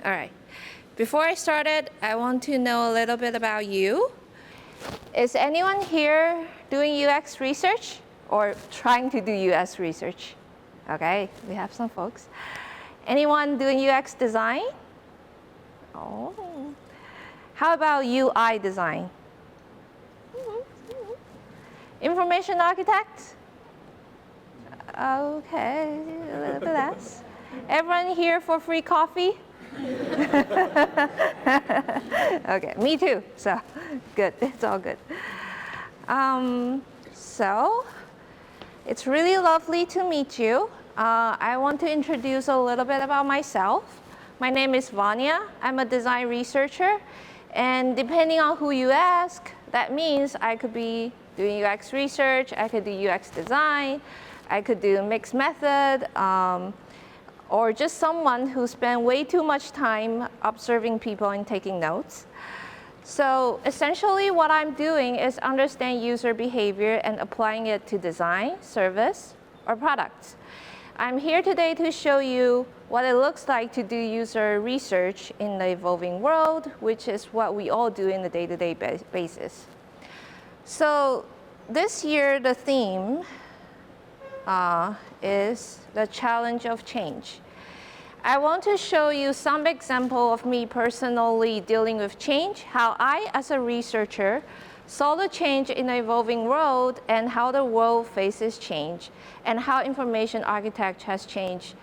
All right. Before I started, I want to know a little bit about you. Is anyone here doing UX research or trying to do UX research? Okay, we have some folks. Anyone doing UX design? Oh. How about UI design? Information architect? Okay, a little bit less. Everyone here for free coffee? Okay, me too. So good, it's all good. So it's really lovely to meet you. I want to introduce a little bit about myself. My name is Vanya. I'm a design researcher. And depending on who you ask, that means I could be doing UX research, I could do UX design, I could do mixed method, or just someone who spent way too much time observing people and taking notes. So essentially what I'm doing is understand user behavior and applying it to design, service, or products. I'm here today to show you what it looks like to do user research in the evolving world, which is what we all do in the day-to-day basis. So this year, the theme is the challenge of change. I want to show you some example of me personally dealing with change, how I, as a researcher, saw the change in the evolving world and how the world faces change and how information architecture has changed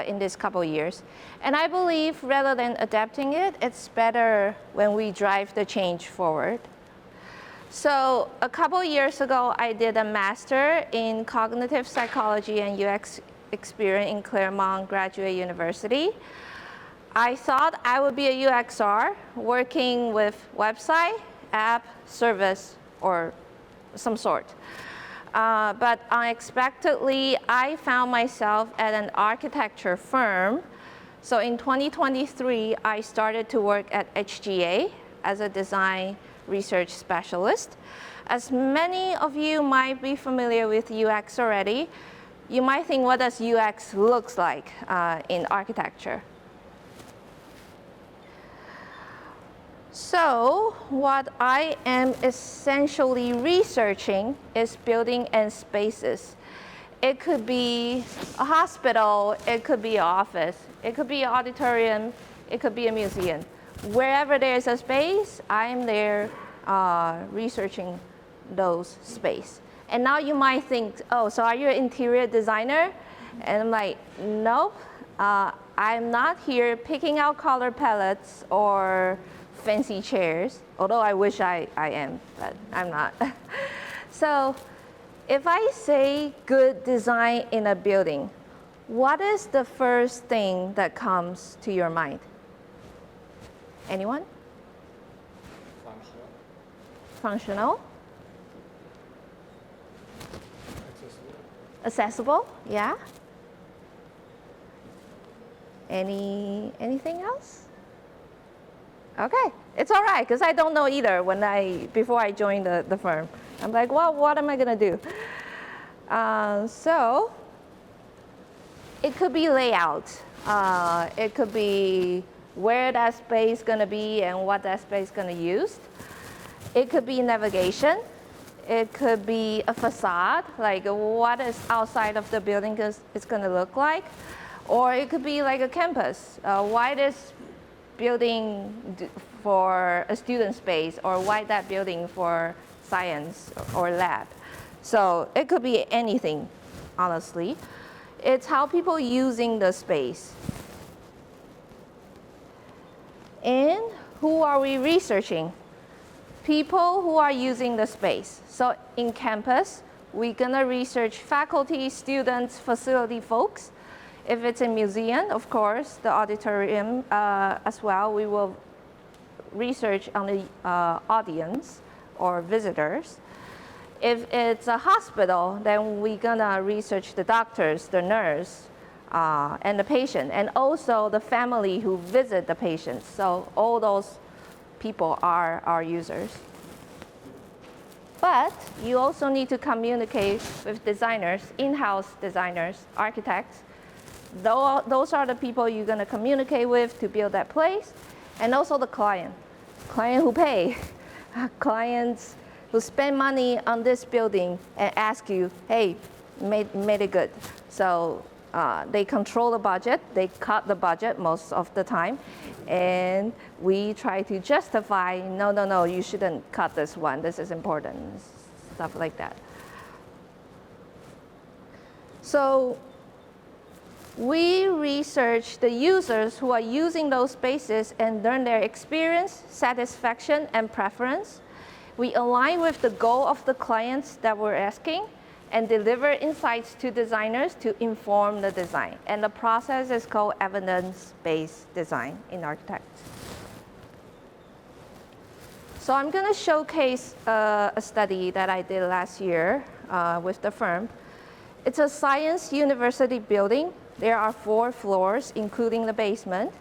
in this couple of years. And I believe rather than adapting it, it's better when we drive the change forward. So a couple of years ago, I did a master in cognitive psychology and UX experience in Claremont Graduate University. I thought I would be a UXR working with website, app, service, or some sort. But unexpectedly, I found myself at an architecture firm. So in 2023, I started to work at HGA as a design research specialist. As many of you might be familiar with UX already, you might think, what does UX looks like in architecture? So what I am essentially researching is building and spaces. It could be a hospital, it could be an office, it could be an auditorium, it could be a museum. Wherever there's a space, I'm there researching those space. And now you might think, oh, so are you an interior designer? And I'm like, nope, I'm not here picking out color palettes or fancy chairs, although I wish I am, but I'm not. So if I say good design in a building, what is the first thing that comes to your mind? Anyone? Functional? Accessible, yeah. Anything else? Okay, it's all right, because I don't know either before I joined the firm. I'm like, well, what am I gonna do? So it could be layout. It could be where that space is gonna be and what that space is gonna use. It could be navigation. It could be a facade, like what is outside of the building is gonna look like. Or it could be like a campus. Why this building for a student space, or why that building for science or lab. So it could be anything, honestly. It's how people using the space. And who are we researching? People who are using the space. So in campus, we're gonna research faculty, students, facility folks. If it's a museum, of course, the auditorium as well, we will research on the audience or visitors. If it's a hospital, then we're gonna research the doctors, the nurse, and the patient, and also the family who visit the patients. So all those people are our users. But you also need to communicate with designers, in-house designers, architects, Those are the people you're going to communicate with to build that place, and also the client who pay, clients who spend money on this building and ask you, hey, made it good. So they control the budget, they cut the budget most of the time, and we try to justify, no, you shouldn't cut this one, this is important, stuff like that. So we research the users who are using those spaces and learn their experience, satisfaction, and preference. We align with the goal of the clients that we're asking and deliver insights to designers to inform the design. And the process is called evidence-based design in architects. So I'm going to showcase a study that I did last year with the firm. It's a science university building. There are 4 floors, including the basement.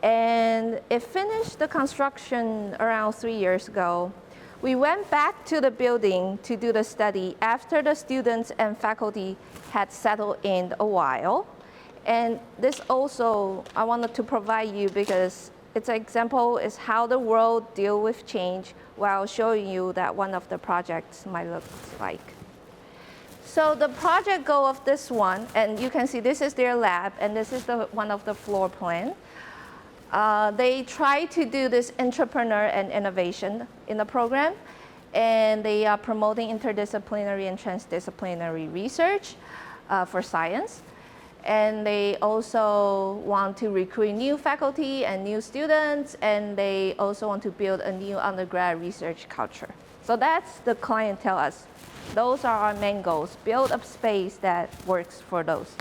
And it finished the construction around 3 years ago. We went back to the building to do the study after the students and faculty had settled in a while. And this also, I wanted to provide you because its example is how the world deals with change while showing you that one of the projects might look like. So the project goal of this one, and you can see this is their lab, and this is one of the floor plan. They try to do this entrepreneur and innovation in the program, and they are promoting interdisciplinary and transdisciplinary research for science. And they also want to recruit new faculty and new students, and they also want to build a new undergrad research culture. So that's the client tell us. Those are our main goals, build a space that works for those.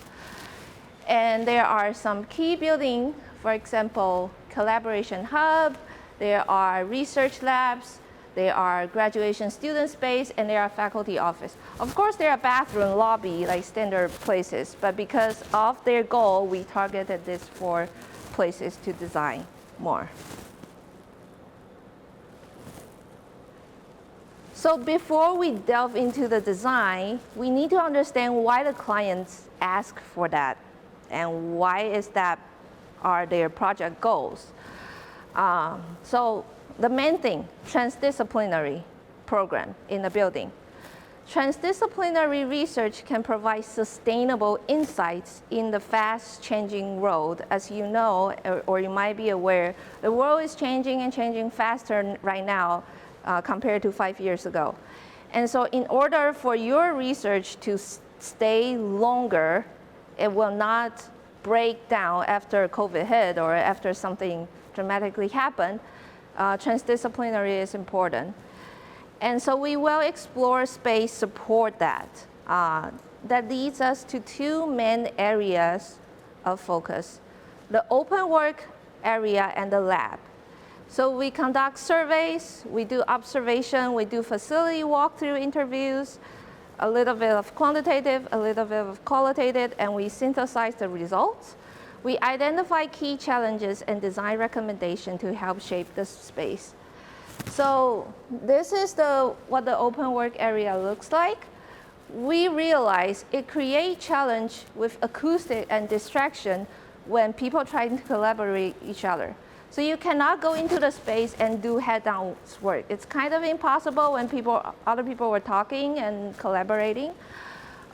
And there are some key buildings, for example, collaboration hub, there are research labs, there are graduation student space, and there are faculty office. Of course, there are bathroom, lobby, like standard places, but because of their goal, we targeted these 4 places to design more. So before we delve into the design, we need to understand why the clients ask for that and why is that are their project goals. So the main thing, transdisciplinary program in the building. Transdisciplinary research can provide sustainable insights in the fast-changing world. As you know, or you might be aware, the world is changing and changing faster right now compared to 5 years ago. And so in order for your research to stay longer, it will not break down after COVID hit or after something dramatically happened, transdisciplinary is important. And so we will explore space support that. That leads us to 2 main areas of focus, the open work area and the lab. So we conduct surveys, we do observation, we do facility walkthrough interviews, a little bit of quantitative, a little bit of qualitative, and we synthesize the results. We identify key challenges and design recommendations to help shape the space. So this is what the open work area looks like. We realize it creates challenge with acoustic and distraction when people try to collaborate each other. So you cannot go into the space and do head-down work. It's kind of impossible when other people were talking and collaborating.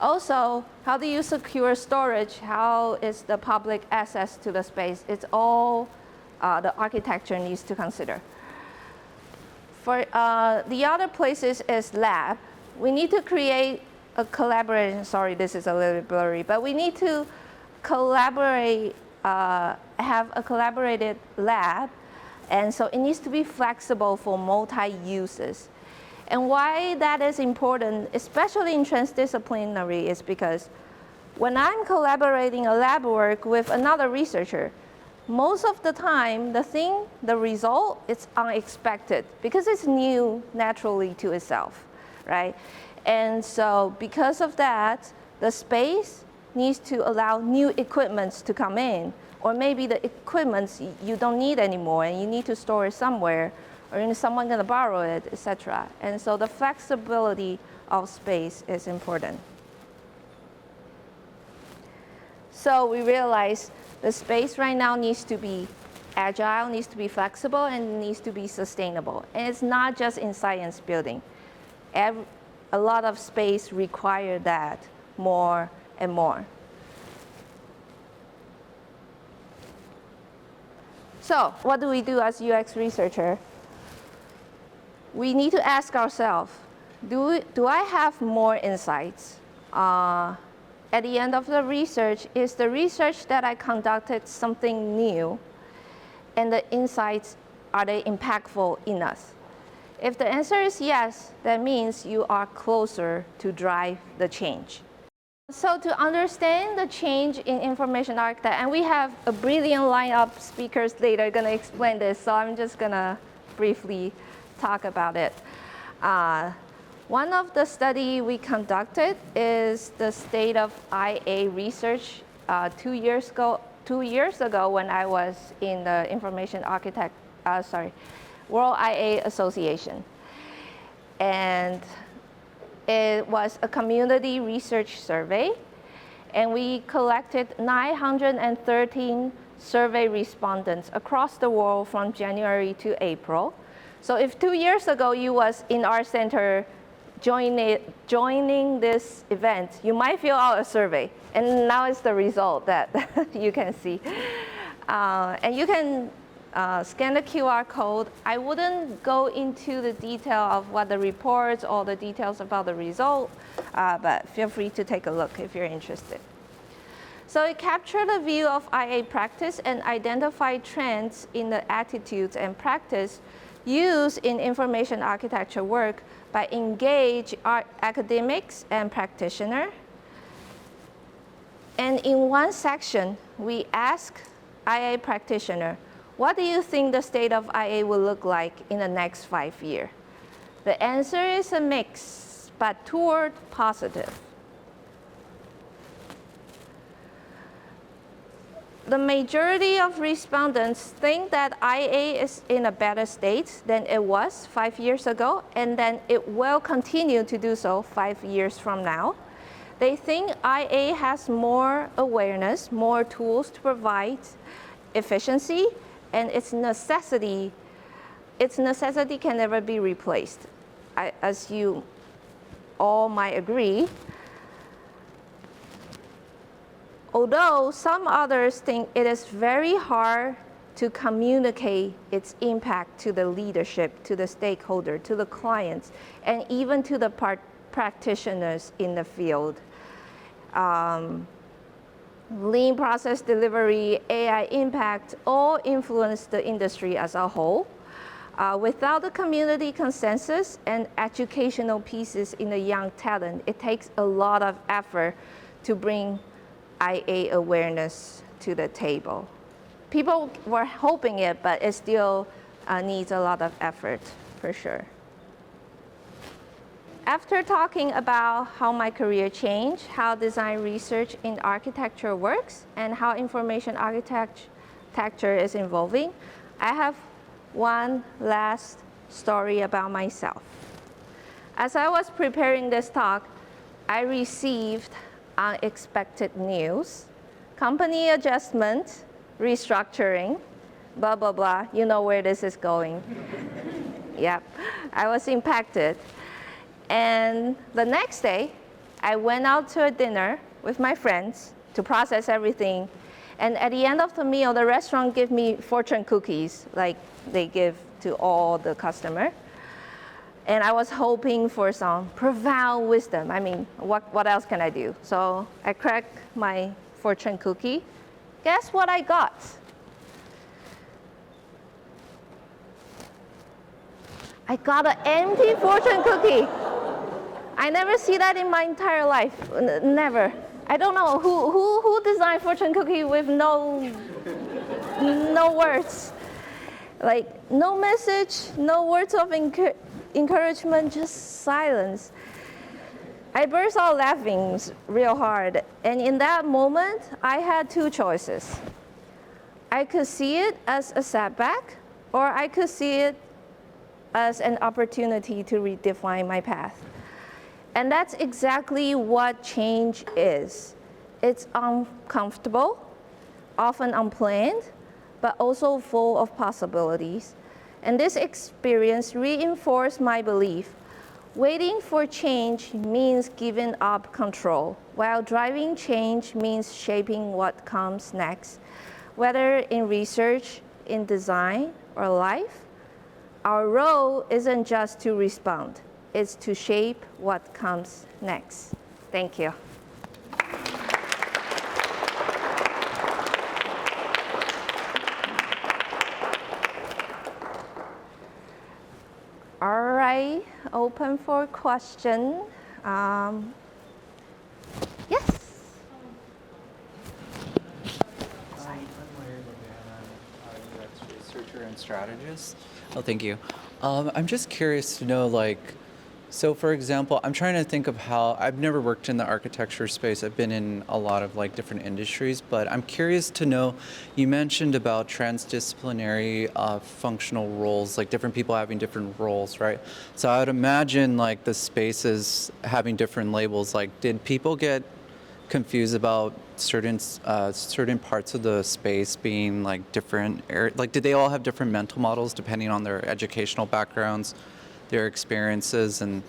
Also, how do you secure storage? How is the public access to the space? It's all the architecture needs to consider. For the other places is lab. We need to create a collaboration. Sorry, this is a little bit blurry, but we need to collaborate, have a collaborated lab, and so it needs to be flexible for multi-uses. And why that is important, especially in transdisciplinary, is because when I'm collaborating a lab work with another researcher, most of the time, the result is unexpected because it's new naturally to itself, right? And so because of that, the space needs to allow new equipments to come in, or maybe the equipments you don't need anymore and you need to store it somewhere, or is someone going to borrow it, etc. And so the flexibility of space is important. So we realized the space right now needs to be agile, needs to be flexible, and needs to be sustainable. And it's not just in science building. A lot of space require that more and more. So what do we do as UX researcher? We need to ask ourselves, do I have more insights? At the end of the research, is the research that I conducted something new? And the insights, are they impactful enough? If the answer is yes, that means you are closer to drive the change. So to understand the change in information architecture, and we have a brilliant lineup of speakers later going to explain this, so I'm just going to briefly talk about it. One of the study we conducted is the state of IA research 2 years ago when I was in the World IA Association. And it was a community research survey, and we collected 913 survey respondents across the world from January to April. So if 2 years ago you was in our center joining this event, you might fill out a survey, and now it's the result that you can see. And you can scan the QR code. I wouldn't go into the detail of what the reports or the details about the result, but feel free to take a look if you're interested. So it captured a view of IA practice and identified trends in the attitudes and practice used in information architecture work by engage academics and practitioners. And in one section, we ask IA practitioner, what do you think the state of IA will look like in the next 5 years? The answer is a mix, but toward positive. The majority of respondents think that IA is in a better state than it was 5 years ago, and then it will continue to do so 5 years from now. They think IA has more awareness, more tools to provide efficiency, and its necessity can never be replaced. As you all might agree, although some others think it is very hard to communicate its impact to the leadership, to the stakeholder, to the clients, and even to the practitioners in the field. Lean process delivery, AI impact, all influence the industry as a whole. Without the community consensus and educational pieces in the young talent, it takes a lot of effort to bring IA awareness to the table. People were hoping it, but it still needs a lot of effort, for sure. After talking about how my career changed, how design research in architecture works, and how information architecture is evolving, I have one last story about myself. As I was preparing this talk, I received unexpected news, company adjustment, restructuring, blah, blah, blah. You know where this is going. Yep, I was impacted. And the next day, I went out to a dinner with my friends to process everything. And at the end of the meal, the restaurant gave me fortune cookies, like they give to all the customers. And I was hoping for some profound wisdom. I mean, what else can I do? So I cracked my fortune cookie. Guess what I got? I got an empty fortune cookie. I never see that in my entire life, never. I don't know who designed fortune cookie with no words. Like no message, no words of encouragement, just silence. I burst out laughing real hard. And in that moment, I had two choices. I could see it as a setback, or I could see it as an opportunity to redefine my path. And that's exactly what change is. It's uncomfortable, often unplanned, but also full of possibilities. And this experience reinforced my belief. Waiting for change means giving up control, while driving change means shaping what comes next. Whether in research, in design, or life, our role isn't just to respond, it's to shape what comes next. Thank you. All right, open for question. Yes? I'm Larry Vanya, UX researcher and strategist. Oh, thank you. I'm just curious to know, so for example, I'm trying to think of how, I've never worked in the architecture space. I've been in a lot of different industries, but I'm curious to know, you mentioned about transdisciplinary functional roles, different people having different roles, right? So I would imagine the spaces having different labels. Did people get confused about certain parts of the space being different? Did they all have different mental models depending on their educational backgrounds, their experiences, and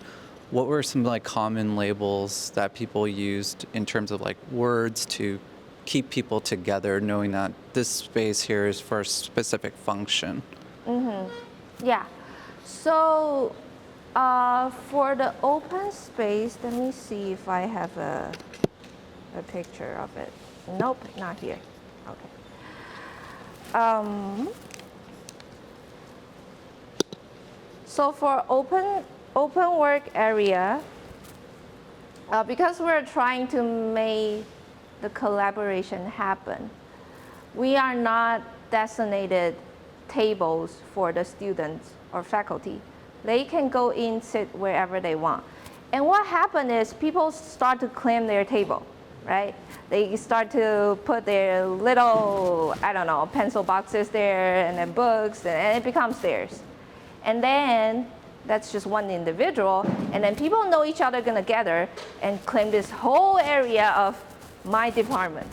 what were some common labels that people used in terms of words to keep people together, knowing that this space here is for a specific function? Yeah. So for the open space, let me see if I have a picture of it. Nope, not here. Okay. So for open work area, because we're trying to make the collaboration happen, we are not designated tables for the students or faculty. They can go in, sit wherever they want. And what happened is people start to claim their table, right? They start to put their little, pencil boxes there and then books, and it becomes theirs. And then that's just one individual, and then people know each other gonna gather and claim this whole area of my department.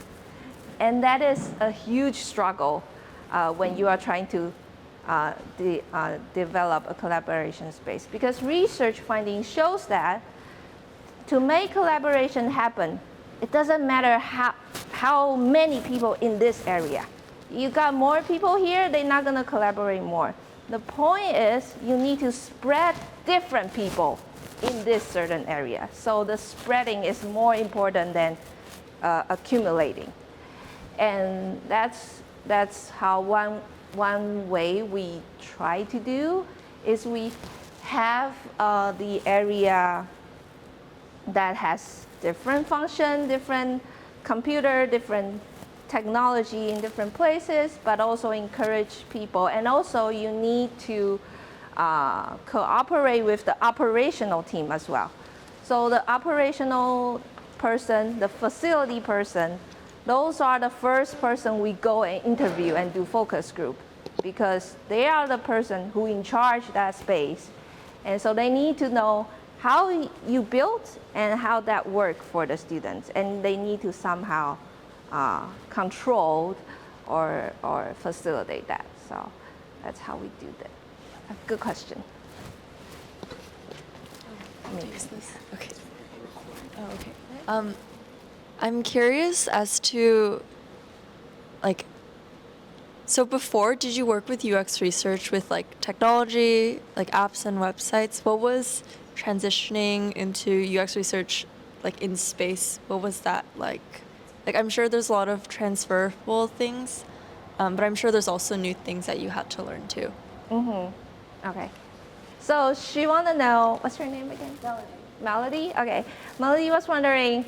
And that is a huge struggle when you are trying to develop a collaboration space, because research finding shows that to make collaboration happen, it doesn't matter how many people in this area. You got more people here, they're not gonna collaborate more. The point is you need to spread different people in this certain area. So the spreading is more important than accumulating. And that's how one way we try to do is we have the area that has different function, different computer, different technology in different places, but also encourage people. And also you need to cooperate with the operational team as well. So the operational person, the facility person, those are the first person we go and interview and do focus group, because they are the person who in charge that space. And so they need to know how you built and how that worked for the students. And they need to somehow control or facilitate that. So that's how we do that. Good question. Okay. Oh, okay. I'm curious as to, so before, did you work with UX research with technology, apps and websites? What was transitioning into UX research in space? What was that like? I'm sure there's a lot of transferable things, but I'm sure there's also new things that you had to learn too. Okay. So she want to know, what's her name again? Melody? Okay. Melody was wondering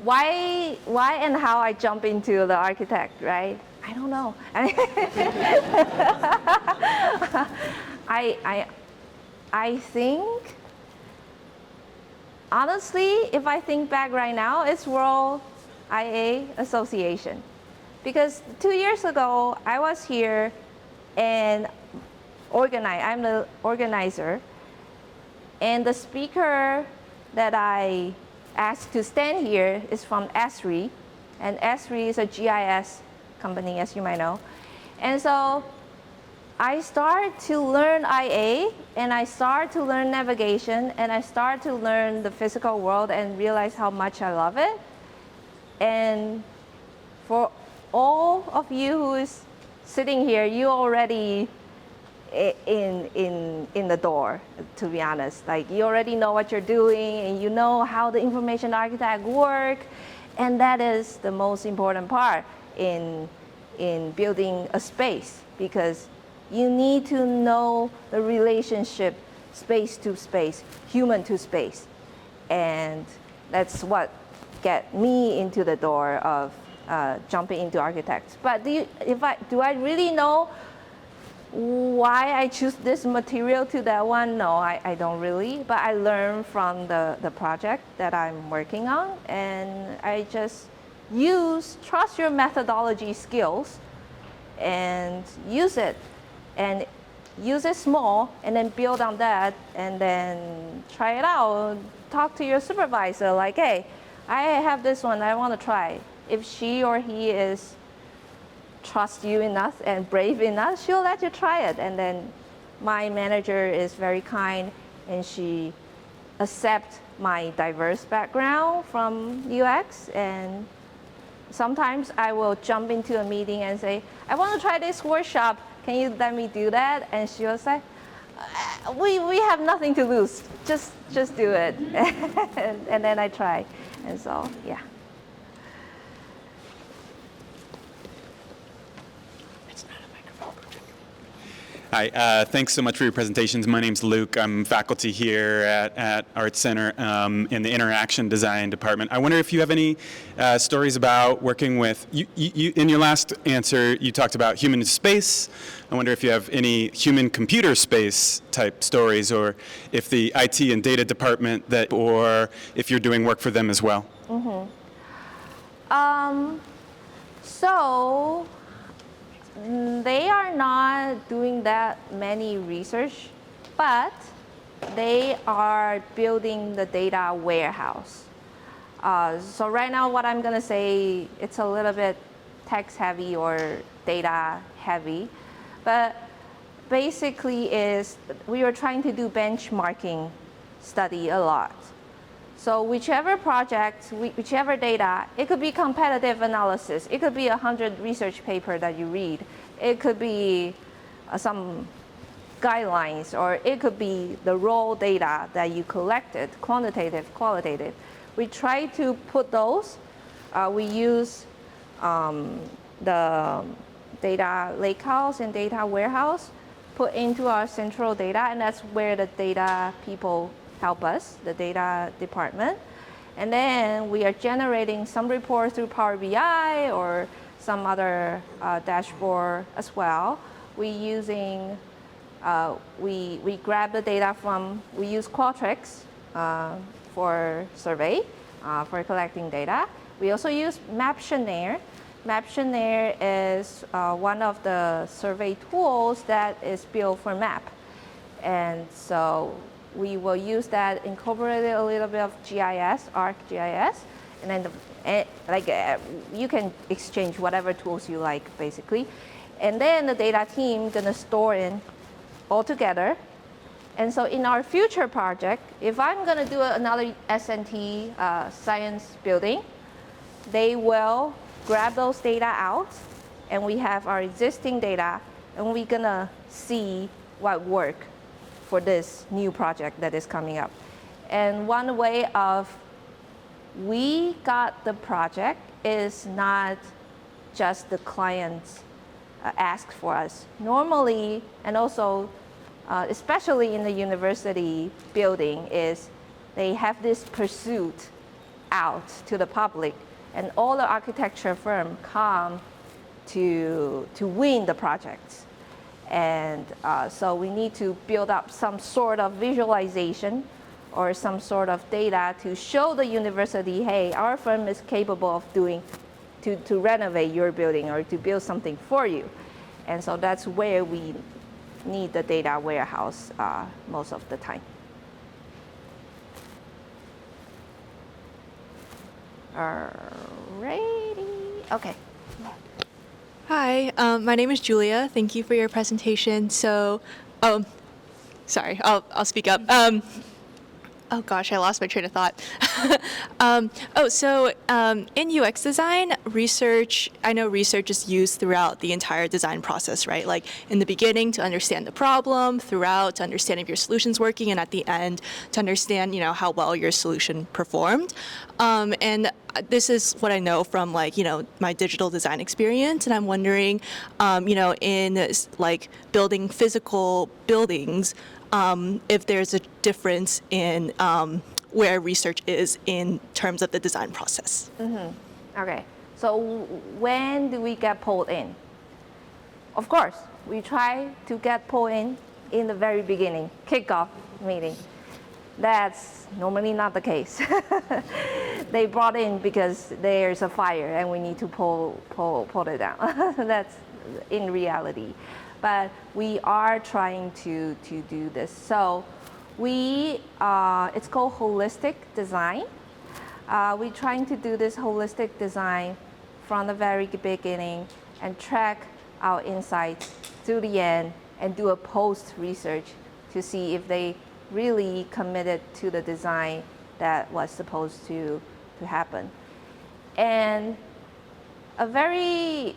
why and how I jump into the architect, right? I don't know. I think, honestly, if I think back right now, it's World IA Association. Because 2 years ago, I was here and I'm the organizer. And the speaker that I asked to stand here is from ESRI. and S3 is a GIS company, as you might know. And so I start to learn IA, and I start to learn navigation, and I start to learn the physical world and realize how much I love it. And for all of you who is sitting here, you already in the door, to be honest. Like, you already know what you're doing, and you know how the information architect work, and that is the most important part in building a space, because you need to know the relationship space to space, human to space, and that's what get me into the door of jumping into architects. But do I really know why I choose this material to that one? No, I don't really, but I learned from the project that I'm working on, and I just trust your methodology skills and use it small, and then build on that, and then try it out. Talk to your supervisor, like, hey, I have this one, I want to try. If she or he is trust you enough and brave enough, she'll let you try it. And then my manager is very kind, and she accepts my diverse background from UX. And sometimes I will jump into a meeting and say, I want to try this workshop, can you let me do that? And she will say, we have nothing to lose, just do it. And then I try. And so, yeah. Hi, thanks so much for your presentations. My name's Luke. I'm faculty here at Art Center in the Interaction Design Department. I wonder if you have any stories about working with, in your last answer, you talked about human in space. I wonder if you have any human-computer space type stories, or if the IT and data department or if you're doing work for them as well. Mm-hmm. So they are not doing that many research, but they are building the data warehouse. So right now, what I'm going to say, it's a little bit text heavy or data heavy, but basically we are trying to do benchmarking study a lot. So whichever project, whichever data, it could be competitive analysis, it could be 100 research paper that you read, it could be some guidelines, or it could be the raw data that you collected, quantitative, qualitative. We try to put those, we use the data lakehouse and data warehouse, put into our central data, and that's where the data people help us, the data department. And then we are generating some report through Power BI or some other dashboard as well. We grab the data we use Qualtrics for survey, for collecting data. We also use Maptionnaire. Maptionnaire is one of the survey tools that is built for map. And so we will use that, incorporate a little bit of GIS, ArcGIS, and then you can exchange whatever tools you like, basically. And then the data team gonna store in all together. And so in our future project, if I'm gonna do another S&T science building, they will grab those data out, and we have our existing data, and we're gonna see what works for this new project that is coming up. And one way of we got the project is not just the clients ask for us. Normally, and also especially in the university building, is they have this pursuit out to the public, and all the architecture firms come to win the projects. And so we need to build up some sort of visualization or some sort of data to show the university, hey, our firm is capable of doing, to renovate your building or to build something for you. And so that's where we need the data warehouse most of the time. Alrighty. Okay. Hi, my name is Julia. Thank you for your presentation. So, sorry, I'll speak up. Oh gosh, I lost my train of thought. In UX design, I know research is used throughout the entire design process, right? Like in the beginning to understand the problem, throughout to understand if your solution's working, and at the end to understand, how well your solution performed. And this is what I know from my digital design experience, and I'm wondering, in like building physical buildings, if there's a difference in where research is in terms of the design process. Okay. So when do we get pulled in? Of course, we try to get pulled in the very beginning, kickoff meeting. That's normally not the case. They brought in because there's a fire and we need to pull it down. That's in reality. But we are trying to do this. So it's called holistic design. We're trying to do this holistic design from the very beginning and track our insights to the end and do a post research to see if they really committed to the design that was supposed to happen. And a very,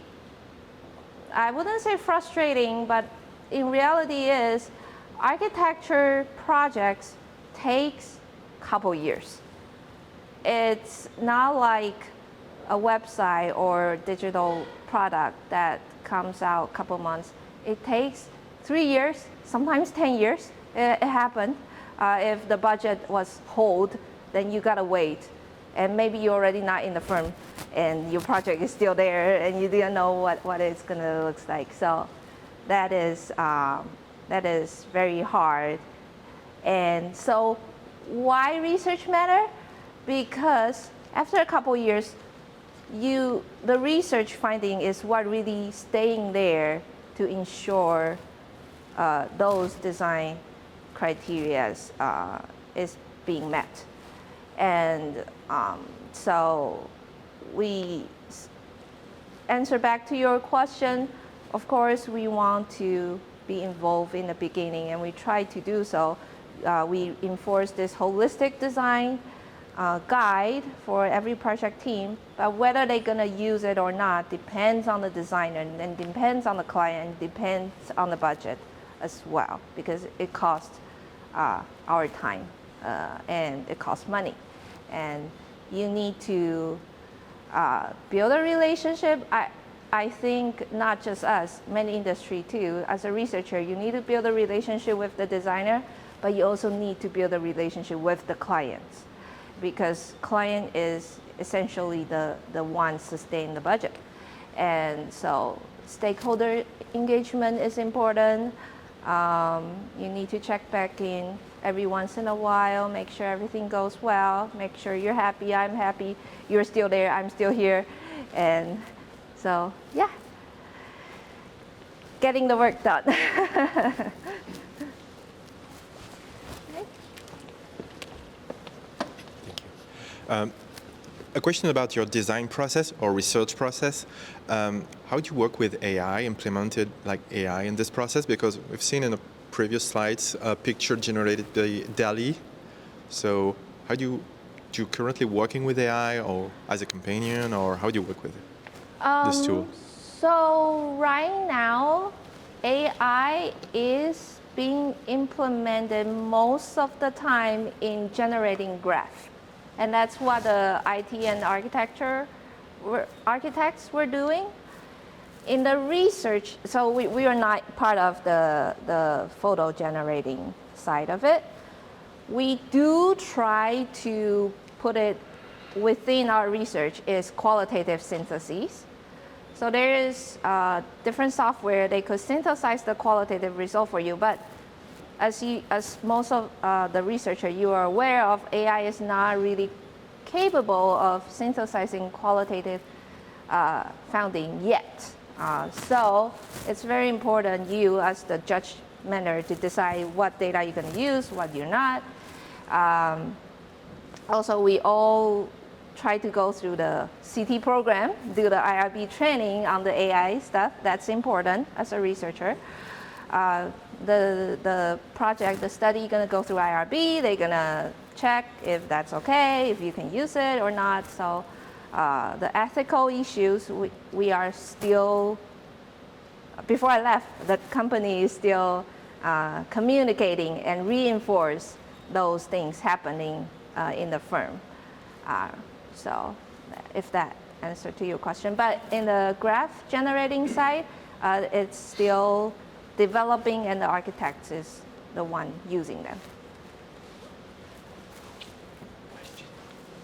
I wouldn't say frustrating, but in reality is architecture projects takes a couple years. It's not like a website or digital product that comes out a couple months. It takes 3 years, sometimes 10 years. It happened. If the budget was hold, then you gotta wait. And maybe you're already not in the firm and your project is still there and you didn't know what it's gonna look like. So that is very hard. And so why research matter? Because after a couple years, the research finding is what really staying there to ensure those design criteria is being met. And so we answer back to your question. Of course, we want to be involved in the beginning, and we try to do so. We enforce this holistic design guide for every project team, but whether they're gonna use it or not depends on the designer and depends on the client, depends on the budget as well, because it costs our time and it costs money. And you need to build a relationship. I think not just us, many industry too. As a researcher, you need to build a relationship with the designer, but you also need to build a relationship with the clients, because client is essentially the one sustaining the budget. And so stakeholder engagement is important. You need to check back in every once in a while, make sure everything goes well, make sure you're happy, I'm happy, you're still there, I'm still here. And so, yeah, getting the work done. A question about your design process or research process. How do you work with AI, implemented like AI in this process? Because we've seen in the previous slides a picture generated by DALL-E. So how do you currently working with AI or as a companion, or how do you work with this tool? So right now, AI is being implemented most of the time in generating graph. And that's what the IT and architects were doing. In the research, so we are not part of the photo generating side of it. We do try to put it within our research is qualitative synthesis. So there is different software they could synthesize the qualitative result for you, but as most of the researcher you are aware of, AI is not really capable of synthesizing qualitative finding yet. So it's very important you as the judgmenter to decide what data you're going to use, what you're not. Also, we all try to go through the CT program, do the IRB training on the AI stuff. That's important as a researcher. The project, the study, gonna go through IRB. They're gonna check if that's okay, if you can use it or not. So the ethical issues, we are still, before I left, the company is still communicating and reinforce those things happening in the firm. So if that answer to your question. But in the graph generating side, it's still developing and the architect is the one using them.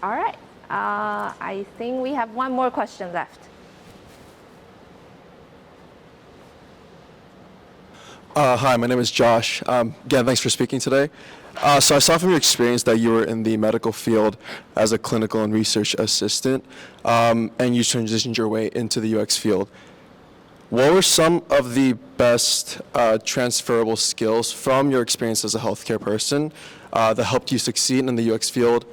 All right, I think we have one more question left. Hi, my name is Josh. Again, thanks for speaking today. So I saw from your experience that you were in the medical field as a clinical and research assistant, and you transitioned your way into the UX field. What were some of the best transferable skills from your experience as a healthcare person that helped you succeed in the UX field,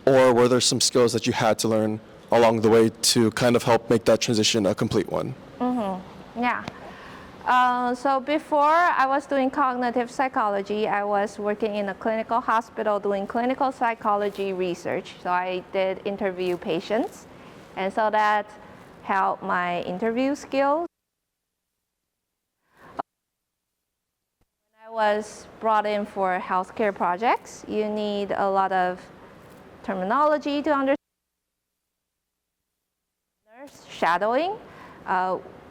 or were there some skills that you had to learn along the way to kind of help make that transition a complete one? Yeah. So before I was doing cognitive psychology, I was working in a clinical hospital doing clinical psychology research. So I did interview patients, and so that helped my interview skills. When I was brought in for healthcare projects, you need a lot of terminology to understand. Nurse shadowing.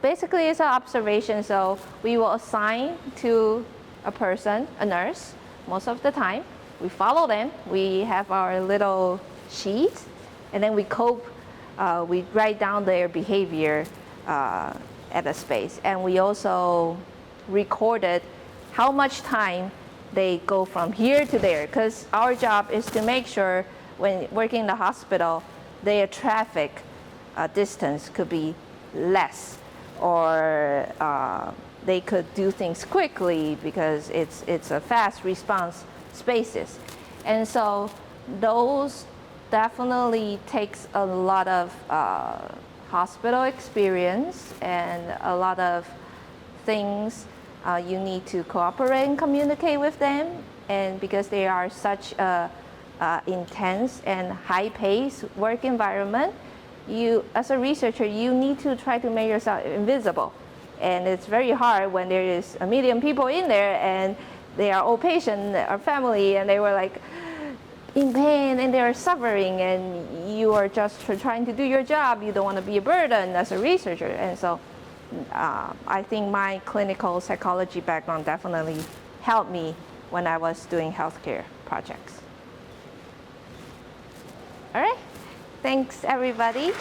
Basically, it's an observation, so we will assign to a person, a nurse, most of the time. We follow them. We have our little sheet, and then we we write down their behavior at a space. And we also recorded how much time they go from here to there, because our job is to make sure when working in the hospital, their traffic distance could be less, or they could do things quickly because it's a fast response spaces. And so those definitely takes a lot of hospital experience and a lot of things you need to cooperate and communicate with them. And because they are such a intense and high-paced work environment, you, as a researcher, you need to try to make yourself invisible. And it's very hard when there is 1 million people in there and they are all patients or family, and they were like in pain and they are suffering, and you are just trying to do your job. You don't want to be a burden as a researcher. And so I think my clinical psychology background definitely helped me when I was doing healthcare projects. All right. Thanks, everybody.